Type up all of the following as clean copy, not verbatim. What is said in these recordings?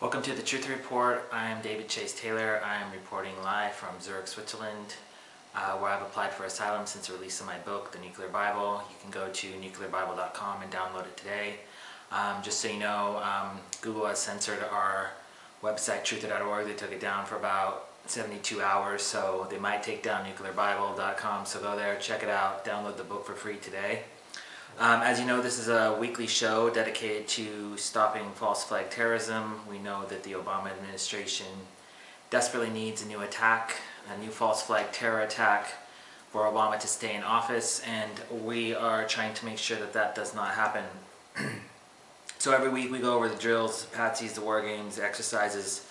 Welcome to the Truth Report. I am David Chase Taylor. I am reporting live from Zurich, Switzerland, where I've applied for asylum since the release of my book, The Nuclear Bible. You can go to nuclearbible.com and download it today. Just so you know, Google has censored our website, truther.org. They took it down for about 72 hours, so they might take down nuclearbible.com. So go there, check it out, download the book for free today. As you know, this is a weekly show dedicated to stopping false flag terrorism. We know that the Obama administration desperately needs a new attack, a new false flag terror attack for Obama to stay in office, and we are trying to make sure that that does not happen. So every week we go over the drills, the patsies, the war games, the exercises,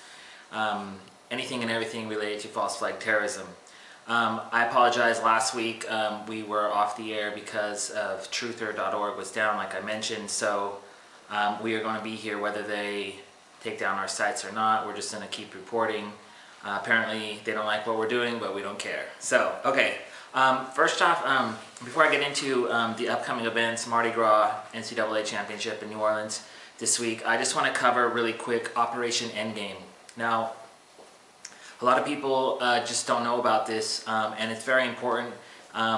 anything and everything related to false flag terrorism. I apologize, last week we were off the air because of truther.org was down, like I mentioned, so we are going to be here whether they take down our sites or not. We're just going to keep reporting. Apparently they don't like what we're doing, but we don't care. So, okay, first off, before I get into the upcoming events, Mardi Gras NCAA Championship in New Orleans this week, I just want to cover really quick Operation Endgame. Now, a lot of people just don't know about this, and it's very important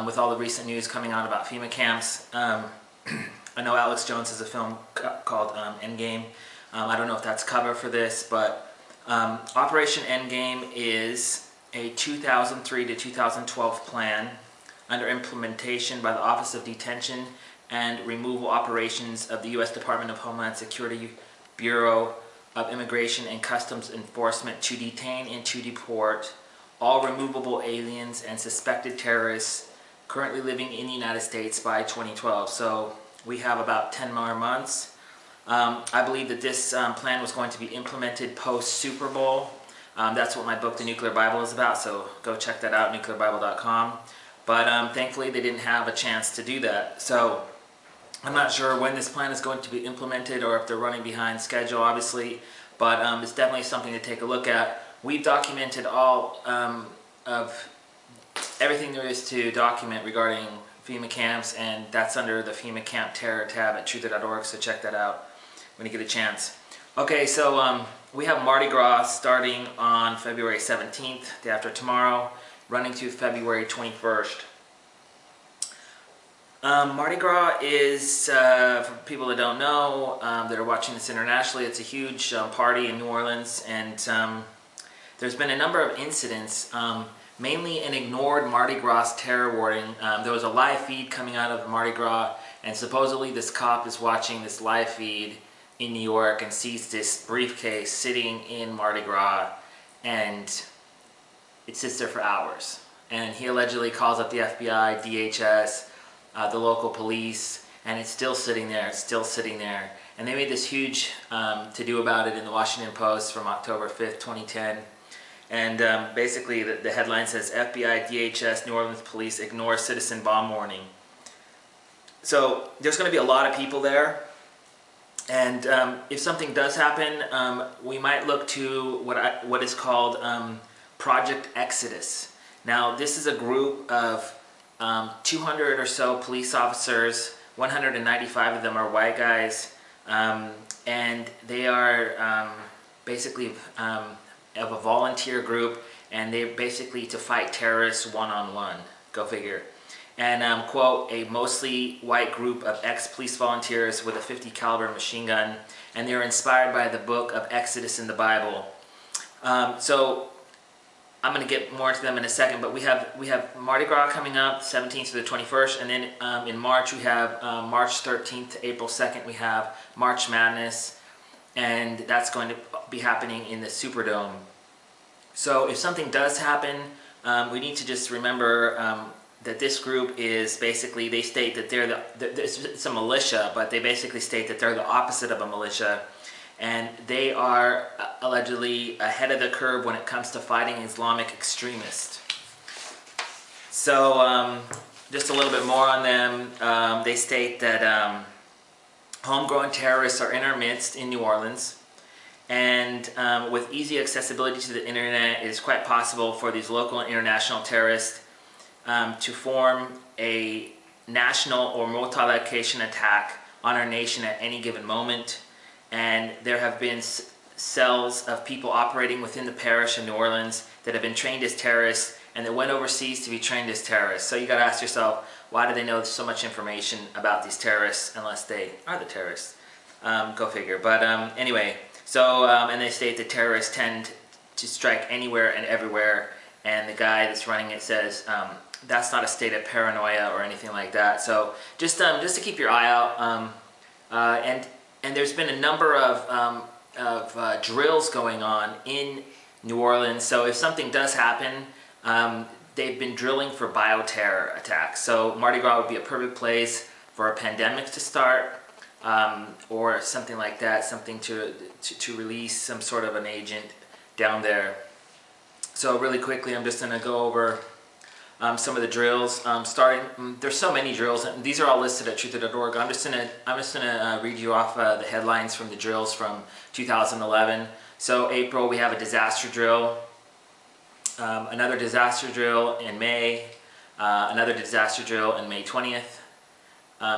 with all the recent news coming out about FEMA camps. I know Alex Jones has a film called Endgame. I don't know if that's cover for this, but Operation Endgame is a 2003 to 2012 plan under implementation by the Office of Detention and Removal Operations of the U.S. Department of Homeland Security Bureau of Immigration and Customs Enforcement to detain and to deport all removable aliens and suspected terrorists currently living in the United States by 2012. So we have about 10 more months. I believe that this plan was going to be implemented post-Super Bowl. That's what my book, The Nuclear Bible, is about, so go check that out, nuclearbible.com. But thankfully they didn't have a chance to do that. So I'm not sure when this plan is going to be implemented or if they're running behind schedule, obviously, but it's definitely something to take a look at. We've documented all of everything there is to document regarding FEMA camps, and that's under the FEMA Camp Terror tab at truther.org, so check that out when you get a chance. Okay, so we have Mardi Gras starting on February 17th, day after tomorrow, running to February 21st. Mardi Gras is, for people that don't know, that are watching this internationally, it's a huge party in New Orleans, and there's been a number of incidents, mainly an ignored Mardi Gras terror warning. There was a live feed coming out of Mardi Gras, and supposedly this cop is watching this live feed in New York and sees this briefcase sitting in Mardi Gras, and it sits there for hours. And he allegedly calls up the FBI, DHS, the local police, and it's still sitting there, And they made this huge to-do about it in the Washington Post from October 5th, 2010. And basically the headline says, FBI, DHS, New Orleans police ignore citizen bomb warning. So there's going to be a lot of people there. And if something does happen, we might look to what is called Project Exodus. Now, this is a group of 200 or so police officers, 195 of them are white guys, and they are basically of a volunteer group, and they're basically to fight terrorists one-on-one, go figure. And quote, a mostly white group of ex-police volunteers with a .50 caliber machine gun, and they're inspired by the book of Exodus in the Bible. So I'm going to get more into them in a second, but we have Mardi Gras coming up, 17th to the 21st, and then in March we have March 13th to April 2nd we have March Madness, and that's going to be happening in the Superdome. So if something does happen, we need to just remember that this group is basically, they state that it's a militia, but they basically state that they're the opposite of a militia. And they are allegedly ahead of the curve when it comes to fighting Islamic extremists. So just a little bit more on them. They state that homegrown terrorists are in our midst in New Orleans. And with easy accessibility to the internet, it is quite possible for these local and international terrorists to form a national or multi-location attack on our nation at any given moment. And there have been cells of people operating within the parish in New Orleans that have been trained as terrorists and that went overseas to be trained as terrorists. So you got to ask yourself, why do they know so much information about these terrorists unless they are the terrorists? Go figure. But anyway, so and they state that terrorists tend to strike anywhere and everywhere, and the guy that's running it says that's not a state of paranoia or anything like that. So just to keep your eye out, and there's been a number of drills going on in New Orleans. So if something does happen, they've been drilling for bioterror attacks. So Mardi Gras would be a perfect place for a pandemic to start, or something like that, something to release some sort of an agent down there. So really quickly, I'm just going to go over some of the drills. There's so many drills, and these are all listed at truther.org. I'm just gonna read you off the headlines from the drills from 2011. So April, we have a disaster drill. Another disaster drill in May, another disaster drill in May 20th.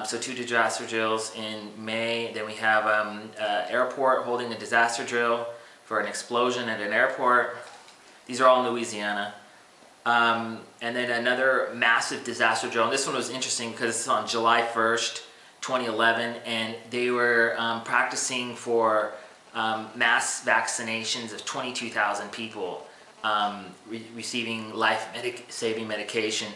So 2 disaster drills in May. Then we have airport holding a disaster drill for an explosion at an airport. These are all in Louisiana. And then another massive disaster drill. And this one was interesting because it's on July 1st, 2011, and they were practicing for mass vaccinations of 22,000 people. Receiving life-saving medication.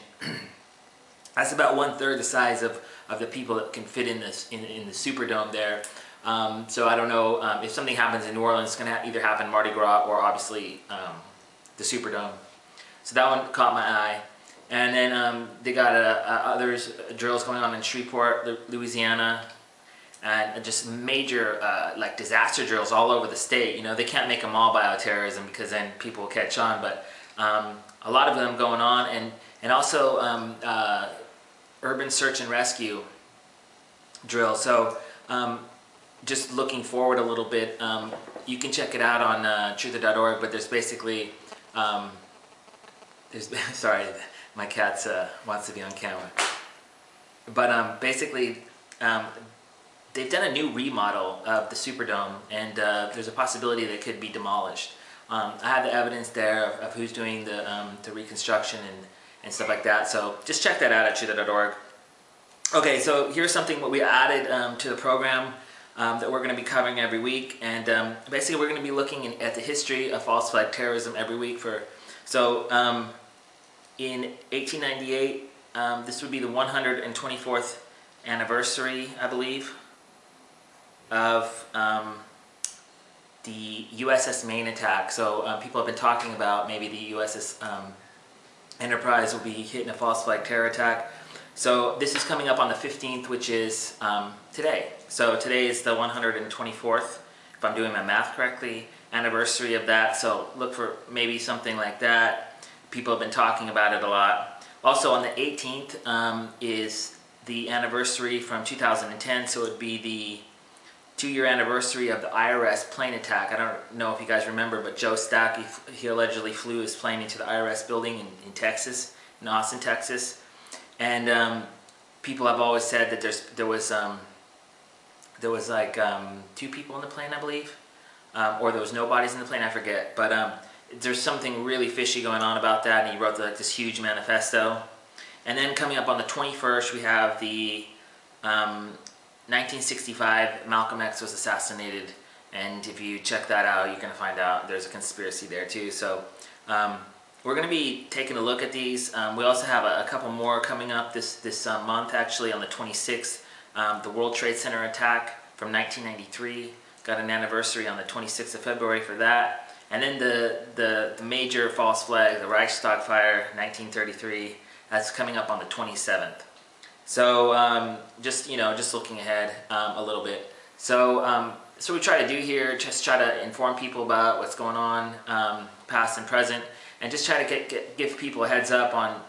That's about 1/3 the size of the people that can fit in this in the Superdome there. So I don't know if something happens in New Orleans, it's going to either happen Mardi Gras or obviously the Superdome. So that one caught my eye. And then they got others drills going on in Shreveport, Louisiana. And just major like disaster drills all over the state. You know, they can't make them all bioterrorism because then people will catch on, but a lot of them going on, and also urban search and rescue drill. So just looking forward a little bit, you can check it out on truther.org, but there's basically sorry, my cat wants to be on camera, but basically they've done a new remodel of the Superdome, and there's a possibility that it could be demolished. I have the evidence there of who's doing the reconstruction and stuff like that, so just check that out at truther.org. Okay, so here's something what we added to the program that we're going to be covering every week, and basically we're going to be looking at the history of false flag terrorism every week. In 1898, this would be the 124th anniversary, I believe, of the USS Maine attack. So people have been talking about maybe the USS Enterprise will be hitting a false flag terror attack. So this is coming up on the 15th, which is today. So today is the 124th, if I'm doing my math correctly, anniversary of that. So look for maybe something like that. People have been talking about it a lot. Also on the 18th is the anniversary from 2010, so it would be the 2-year anniversary of the IRS plane attack. I don't know if you guys remember, but Joe Stack, he allegedly flew his plane into the IRS building in Texas, in Austin, Texas. And people have always said that there was like 2 people in the plane, I believe, or there was no bodies in the plane, I forget. But there's something really fishy going on about that, and he wrote like this huge manifesto. And then coming up on the 21st, we have the 1965, Malcolm X was assassinated, and if you check that out, you're going to find out there's a conspiracy there too. So we're going to be taking a look at these. We also have a couple more coming up this month, actually, on the 26th. The World Trade Center attack from 1993, got an anniversary on the 26th of February for that. And then the major false flag, the Reichstag fire, 1933, that's coming up on the 27th. So just looking ahead a little bit. So so we try to do here, just try to inform people about what's going on, past and present, and just try to give people a heads up on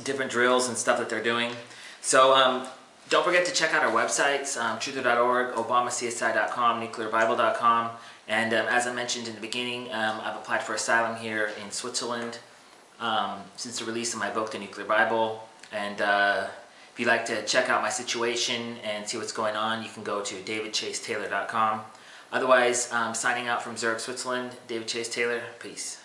different drills and stuff that they're doing. So don't forget to check out our websites, truther.org, obamacsi.com, nuclearbible.com, and as I mentioned in the beginning, I've applied for asylum here in Switzerland since the release of my book, The Nuclear Bible. And if you'd like to check out my situation and see what's going on, you can go to davidchasetaylor.com. Otherwise, signing out from Zurich, Switzerland, David Chase Taylor. Peace.